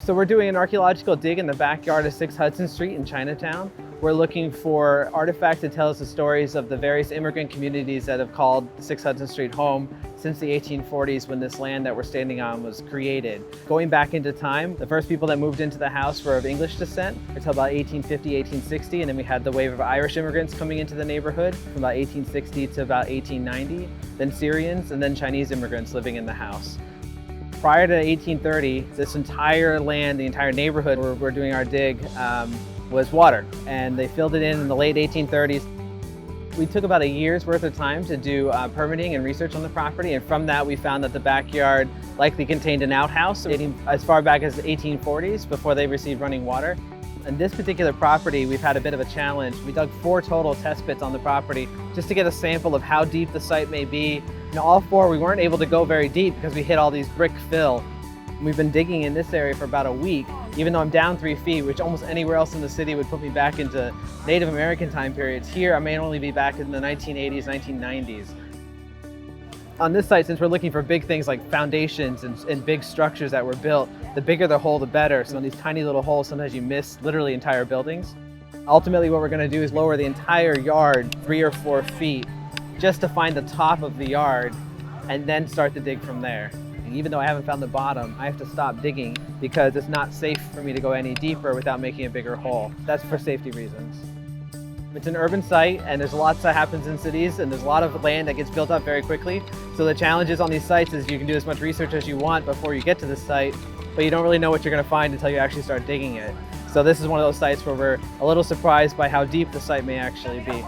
So we're doing an archaeological dig in the backyard of 6 Hudson Street in Chinatown. We're looking for artifacts that tell us the stories of the various immigrant communities that have called 6 Hudson Street home since the 1840s, when this land that we're standing on was created. Going back into time, the first people that moved into the house were of English descent until about 1850, 1860, and then we had the wave of Irish immigrants coming into the neighborhood from about 1860 to about 1890, then Syrians, and then Chinese immigrants living in the house. Prior to 1830, this entire land, the entire neighborhood where we're doing our dig, was water, and they filled it in the late 1830s. We took about a year's worth of time to do permitting and research on the property, and from that we found that the backyard likely contained an outhouse dating as far back as the 1840s, before they received running water. On this particular property, we've had a bit of a challenge. We dug 4 total test pits on the property just to get a sample of how deep the site may be. And all 4, we weren't able to go very deep because we hit all these brick fill. We've been digging in this area for about a week, even though I'm down 3 feet, which almost anywhere else in the city would put me back into Native American time periods. Here, I may only be back in the 1980s, 1990s. On this site, since we're looking for big things like foundations and big structures that were built, the bigger the hole, the better. So in these tiny little holes, sometimes you miss literally entire buildings. Ultimately, what we're going to do is lower the entire yard 3 or 4 feet just to find the top of the yard and then start to dig from there. And even though I haven't found the bottom, I have to stop digging because it's not safe for me to go any deeper without making a bigger hole. That's for safety reasons. It's an urban site, and there's lots that happens in cities, and there's a lot of land that gets built up very quickly. So the challenges on these sites is you can do as much research as you want before you get to the site, but you don't really know what you're going to find until you actually start digging it. So this is one of those sites where we're a little surprised by how deep the site may actually be.